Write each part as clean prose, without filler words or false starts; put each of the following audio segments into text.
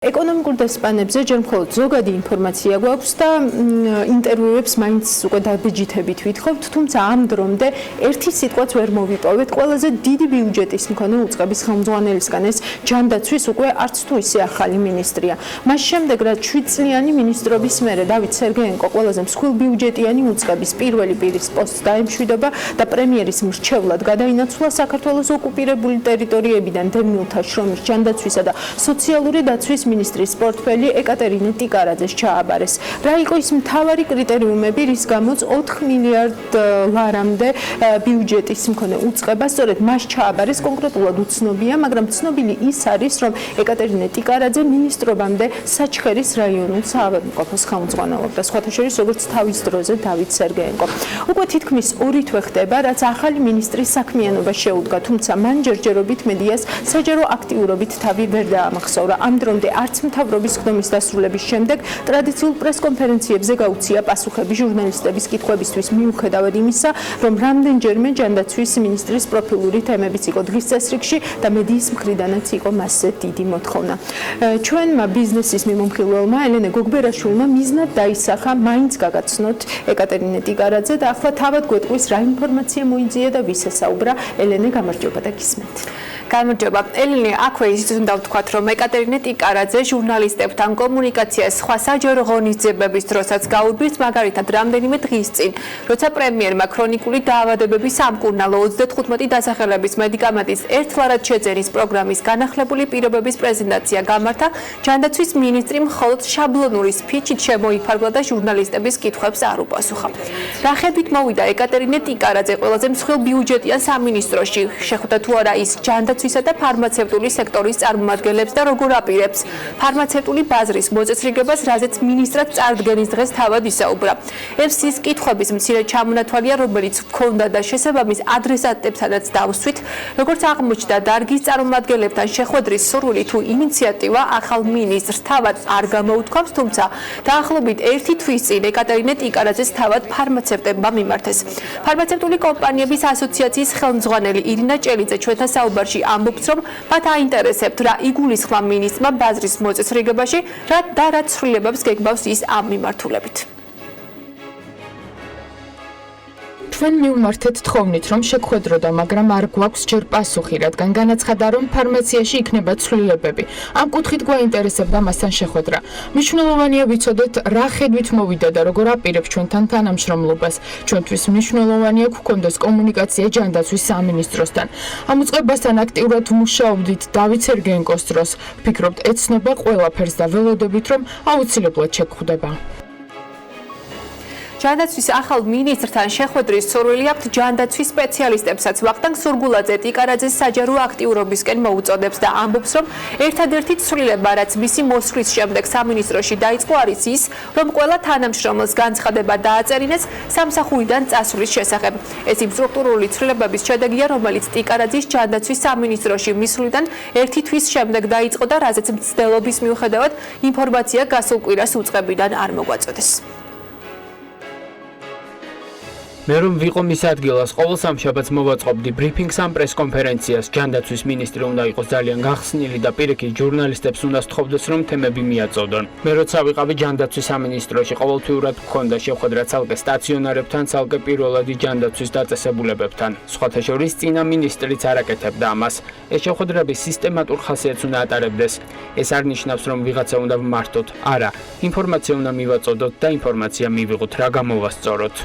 ეკონომიკურ დასწრებებზე ჯერ მხოლოდ ზოგადი ინფორმაცია გვაქვს და ინტერვიუებს მაინც უკვე დაბეჯითებით ვითხოვთ, თუმცა ამ დრომდე ერთი სიტყვაც ვერ მოვიპოვეთ. ყველაზე დიდი ბიუჯეტის მქონე უწყების ხელმძღვანელისგან ეს ჯანდაცვის უკვე არც თუ ისე ახალი მინისტრია. მას შემდეგ რაც 7 წლიანი მინისტრობის მერე დავით სერგეენკო ყველაზე მსხვილ ბიუჯეტიანი უწყების პირველი პირის პოსტს დაემშვიდობა და პრემიერის მრჩევლად გადაინაცვლა საქართველოს ოკუპირებული ტერიტორიებიდან დევნილთა შრომის ჯანდაცვისა და სოციალური დაცვის ministris portfeli ეკატერინე ტიკარაძეს ჩააბარეს. რა იყო ის მთავარი კრიტერიუმები, რის გამოც 4 მილიარდ ლარამდე ბიუჯეტის მქონე უწყება სწორედ მას ჩააბარეს კონკრეტულად უცნობია, მაგრამ ცნობილი ის არის, რომ ეკატერინე ტიკარაძე მინისტრობამდე საჩხერის რაიონულ საავადმყოფოს ხელმძღვანელობდა, სხვათა შორის როგორც თავის დროზე დავით სერგეენკო. უკვე თითქმის 2 თვე ხდება, რაც ახალი მინისტრის საქმიანობა შეუდგა, თუმცა მან ჯერჯერობით მედიას საჯარო აქტიურობით თავი ვერ დაამახსოვრა. ამ დრომდე არც მთავრობის ხდომის დასრულების შემდეგ ტრადიციულ პრესკონფერენციებზე გაუწია პასუხები ჟურნალისტების კითხვებისთვის მიუხედავად იმისა, რომ რამდენჯერმე ჯანდაცვის მინისტრის პროფილური თემებიც იყო დღის წესრიგში და მედიის მხრიდანაც იყო მასზე დიდი მოთხოვნა. ჩვენმა ბიზნესის მიმომხილველმა ელენე გოგბერაშვილმა მიზნად დაისახა მაინც გაგაცნოთ ეკატერინე ტიკარაძე და ახლა თავად გვეტყვის რა ინფორმაცია მოიძია და ვის ესაუბრა. ელენე, გამარჯობა და გისმენთ. გამარჯობა. ელენე, აქვე ისიც უნდა ვთქვათ, რომ ეკატერინე ტიკარაძე ჟურნალისტებთან კომუნიკაციას სხვა საჯარო ღონისძიებების დროსაც გაურბის, მაგალითად, რამდენიმე დღის წინ, როცა პრემიერმა ქრონიკული დაავადებების სამკურნალო 35 დასახელების მედიკამენტის ერთლარად შეძენის პროგრამის განახლებული პირობების პრეზენტაცია გამართა, ჯანდაცვის მინისტრი მხოლოდ შაბლონური სპიჩით შემოიფარგლა და ჟურნალისტების კითხვებს არ უპასუხა. რა ხედვით მოვიდა ეკატერინე ტიკარაძე ყველაზე მსხვილ ბიუჯეტიან სამინისტროში, შეხვდა თუ არა ის ჯანდაცვისა და ფარმაცევტული სექტორის წარმომადგენლებს და როგორ აპირებს ფარმაცევტული ბაზრის მოწესრიგებას, რაზეც მინისტრად წარდგენის დღეს თავად ისაუბრა. ეს კითხვების მცირე ჩამონათვალია, რომელიც ჰქონდა და შესაბამის ადრესატებთანაც დავსვით, როგორც აღმოჩნდა დარგის წარმომადგენლებთან შეხვედრის სურვილი თუ ინიციატივა ახალ მინისტრს თავად არ გამოუთქვამს, თუმცა დაახლოებით 1 თვის წინ ეკატერინე ტიკარაძეს თავად ფარმაცევტებმა მიმართეს. ფარმაცევტული კომპანიების ასოციაციის ხელმძღვანელი ირინა ჭელიძე ჩვენთან საუბარში ამბობს, რომ მათ აინტერესებთ რა იგულისხმა მინისტრმა ბაზრის მოწესრიგებაში და რა ცვლილებებს გეგმავს ის ამ მიმართულებით. ჩვენ მივმართეთ თხოვნით, რომ შეგხვედროდა, მაგრამ არ გვაქვს ჯერ პასუხი, რადგან განაცხადა, რომ ფარმაციაში იქნება ცვლილებები. ამ კუთხით გვაინტერესებდა მასთან შეხვედრა. მნიშვნელოვანია ვიცოდეთ, რა ხედვით მოვიდა და როგორ აპირებს ჩვენთან თანამშრომლობას. ჩვენთვის მნიშვნელოვანია გვქონდეს კომუნიკაცია ჯანდაცვის სამინისტროსთან. ამ უწყებასთან აქტიურად მუშაობდით დავით სერგეენკოს დროს. ვფიქრობთ, ეცნობა ყველაფერს და ველოდებით, რომ აუცილებლად შეგხვდება. ჯანდაცვის ახალ მინისტრთან შეხვედრის სურვილი აქვთ ჯანდაცვის სპეციალისტებსაც. ვახტანგ სურგულაძე ტიკარაძეს საჯარო აქტიურობისკენ მოუწოდებს და ამბობს, რომ ერთადერთი ცვლილება, რაც მისი მოსვლის შემდეგ სამინისტროში დაიწყო, არის ის, რომ ყველა თანამშრომელს განცხადება დააწერინეს სამსახურიდან წასვლის შესახებ. ეს იმ სტრუქტურული ცვლილებების შედეგია, რომელიც ტიკარაძის ჯანდაცვის სამინისტროში მისვლიდან 1 თვის შემდეგ დაიწყო და რაზეც მცდელობის მიუხედავად ინფორმაცია გასულ კვირას უწყებიდან არ მოგვაწოდეს. მე რომ ვიყო მის ადგილას, ყოველ სამშაბათს მოვაწყობდი ბრიფინგს ამ პრესკონფერენციას. ჯანდაცვის მინისტრი უნდა იყოს ძალიან გახსნილი და პირიქით ჟურნალისტებს უნდა სთხოვდეს, რომ თემები მიაწოდონ. მე როცა ვიყავი ჯანდაცვის სამინისტროში, ყოველთვიურად მქონდა შეხვედრა ცალკე სტაციონარებთან, ცალკე პირველადი ჯანდაცვის დაწესებულებებთან. სხვათა შორის წინა მინისტრიც არ აკეთებდა ამას. ეს შეხვედრები სისტემატურ ხასიათს უნდა ატარებდეს. ეს არ ნიშნავს, რომ ვიღაცა უნდა ვმართოთ. არა, ინფორმაცია უნდა მივაწოდოთ და ინფორმაცია მივიღოთ, რა გამოვასწოროთ.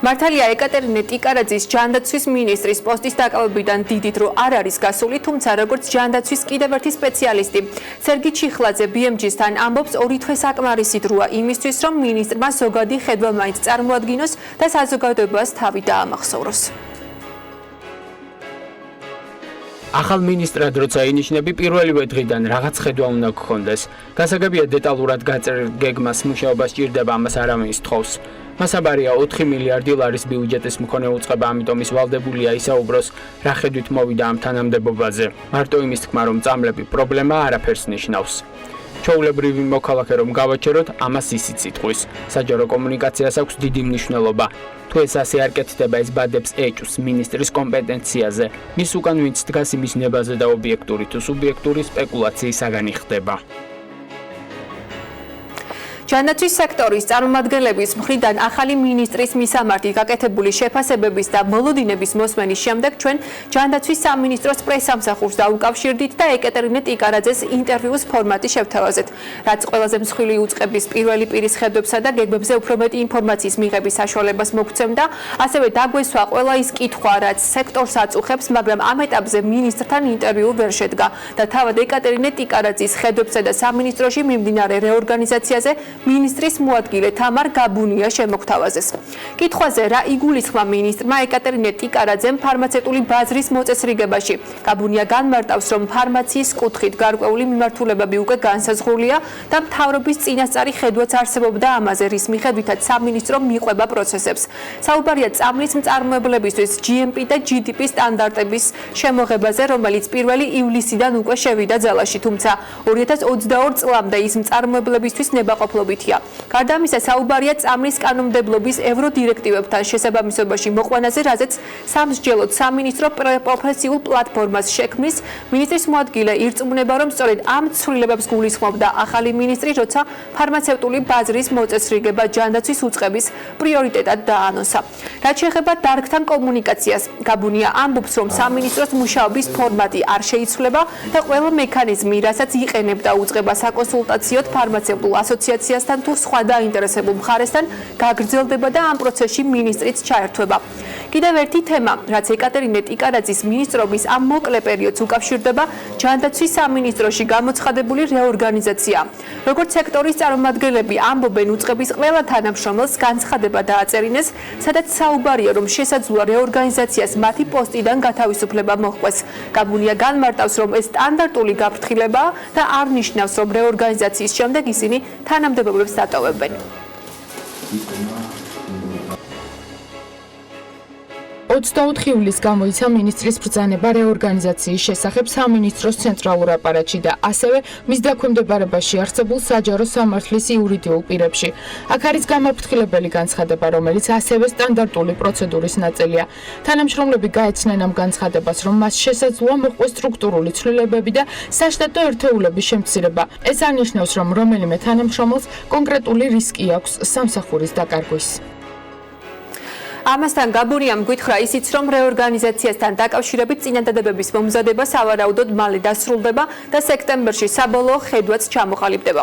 მართალია ეკატერინე ტიკარაძის ჯანდაცვის მინისტრის პოსტის დაკავებიდან დიდი დრო არ არის გასული, თუმცა როგორც ჯანდაცვის კიდევ ერთი სპეციალისტი სერგი ჩიხლაძე BMG-სთან ამბობს, 2 თვე საკმარისი დროა იმისთვის, რომ მინისტრმა ზოგადი ხედვა მაინც წარმოადგინოს და საზოგადოებას თავი დაამახსოვროს. ახალ მინისტრად როცა ინიშნები, პირველივე დღიდან რაღაც ხედვა უნდა გქონდეს. გასაგებია დეტალურად გაწერილ გეგმას მუშაობა სჭირდება, ამას არავინ სთხოვს. მასაბარია 4 მილიარდი ლარის ბიუჯეტის მქონე უწყება, ამიტომ ის ვალდებულია ისაუბროს, რა ხედვით მოვიდა ამ თანამდებობაზე. მარტო იმის თქმა, რომ წამლები პრობლემა არაფერს ნიშნავს. ჩვეულებრივი მოქალაქე რომ გავაჩეროთ, ამას ისიც იტყვის. საჯარო კომუნიკაციას აქვს დიდი მნიშვნელობა. თუ ეს ასე არ კეთდება, ეს ბადებს ეჭვს მინისტრის კომპეტენციაზე. მის უკან ვინც დგას იმის ნებაზე და ობიექტური თუ სუბიექტური სპეკულაციისაგან იხდება. ჯანდაცვის სექტორის წარმომადგენლების მხრიდან ახალი მინისტრის მისამართი გაკეთებული შეფასებების და მოლოდინების მოსმენის შემდეგ ჩვენ ჯანდაცვის სამინისტროს პრესსამსახურს დაუკავშირდით და ეკატერინე ტიკარაძეს ინტერვიუს ფორმატი შევთავაზეთ. რაც ყველაზე მსხვილი უწყების პირველი პირის ხედვებსა და გეგმებზე უფრო მეტი ინფორმაციის მიღების საშუალებას მოგცემდა, ასევე დაგვესვა ყველა ის კითხვა, რაც სექტორს აწუხებს, მაგრამ ამ ეტაპზე მინისტრთან ინტერვიუ ვერ შედგა და თავად ეკატერინე ტიკარაძის ხედვებსა და სამინისტროში მიმდინარე რეორგანიზაციაზე მინისტრის მოადგილე თამარ გაბუნია შემოგთავაზეს. კითხვაზე რა იგულისხმა მინისტრმა ეკატერინე ტიკარაძემ ფარმაცევტული ბაზრის მოწესრიგებაში. გაბუნია განმარტავს, რომ ფარმაციის კუთხით გარკვეული მიმართულებები უკვე განსაზღვრულია და მთავრობის წინასწარი ხედვაც არსებობდა ამაზე, რის მიხედვითაც სამინისტრო მიყვება პროცესებს. საუბარია წამლის მწარმოებლებისთვის GMP და GDP სტანდარტების შემოღებაზე, რომელიც 1 ივლისიდან უკვე შევიდა ძალაში, თუმცა 2022 წლამდე ის მწარმოებლებისთვის ნებაყოფლობითია. გარდა ამისა, საუბარია წამლის კანონმდებლობის ევროდირექტივებთან შესაბამისობაში მოყვანაზე, რაზეც სამსჯელოდ სამინისტრო პროფესიულ პლატფორმას შექმნის. მინისტრის მოადგილე ირწმუნება, რომ სწორედ ამ ცვლილებებს გულისხმობდა ახალი მინისტრი, როცა ფარმაცევტული ბაზრის მოწესრიგება ჯანდაცვის უწყების პრიორიტეტად დაანონსა. რაც შეეხება დარგთან კომუნიკაციას, გაბუნია ამბობს, რომ სამინისტროს მუშაობის ფორმატი არ შეიცვლება და ყველა მექანიზმი, რასაც იყენებდა უწყება საკონსულტაციოდ ფარმაცევტულ ასოციაციასთან თუ სხვა დაინტერესებულ მხარესთან, გაგრძელდება და ამ პროცესში მინისტრიც ჩაერთვება. კიდევ ერთი თემა, რაც ეკატერინე ტიკარაძის მინისტრობის ამ მოკლე პერიოდს უკავშირდება, ჯანდაცვის სამინისტროში გამოცხადებული რეორგანიზაცია. როგორც სექტორის წარმომადგენლები ამბობენ, უწყების ყველა თანამშრომელს განცხადება დააწერინეს, სადაც საუბარია, რომ შესაძლოა რეორგანიზაციას მათი პოსტიდან გათავისუფლება მოჰყვეს. გაბუნია განმარტავს, რომ ეს სტანდარტული გაფრთხილებაა და არ ნიშნავს, რომ რეორგანიზაციის შემდეგ ისინი თანამდებობებს დატოვებენ. 24 ივლისს გამოიცა მინისტრის ბრძანება რეორგანიზაციის შესახებ სამინისტროს ცენტრალურ აპარატში და ასევე მის დაქვემდებარებაში არსებულ საჯარო სამართლის იურიდიულ პირებში. აქ არის გამაფრთხილებელი განცხადება, რომელიც ასევე სტანდარტული პროცედურის ნაწილია. თანამშრომლები გაეცნენ ამ განცხადებას, რომ მას შესაძლოა მოჰყვეს სტრუქტურული ცვლილებები და საშტატო ერთეულების შემცირება. ეს არნიშნავს, რომ რომელიმე თანამშრომელს კონკრეტული რისკი აქვს სამსახურის დაკარგვის. ამასთან გაბუნიამ გითხრა ისიც, რომ რეორგანიზაციასთან დაკავშირებით წინადადებების მომზადება სავარაუდოდ მალე დასრულდება და სექტემბერში საბოლოო ხედვაც ჩამოყალიბდება.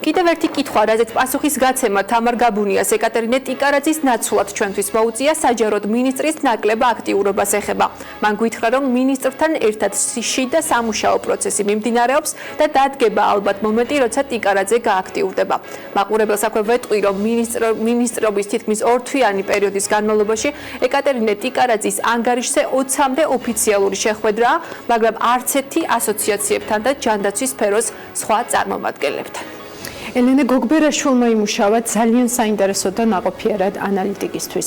კიდევ ერთი კითხვა, რაზეც პასუხის გაცემა თამარ გაბუნიას ეკატერინე ტიკარაძის ნაცვლად ჩვენთვის მოუწია, საჯაროდ მინისტრის ნაკლებ აქტიურობას ეხება. მან გითხრა, რომ მინისტრთან ერთად შიდა სამუშაო პროცესი მიმდინარეობს და დადგება ალბათ მომენტი, როცა ტიკარაძე გააქტიურდება. მაყურებელს აქვე ვეტყვი, რომ მინისტრობის თითქმის 2 თვიანი პერიოდის განმავლობაში ეკატერინე ტიკარაძის ანგარიშზე 20-მდე ოფიციალური შეხვედრაა, მაგრამ არც ერთი ასოციაციებთან და ჯანდაცვის სფეროს სხვა წარმომადგენლებთან. ელენე გოგბერაშვილმა იმუშავა ძალიან საინტერესო და ნაყოფიერად ანალიტიკისთვის.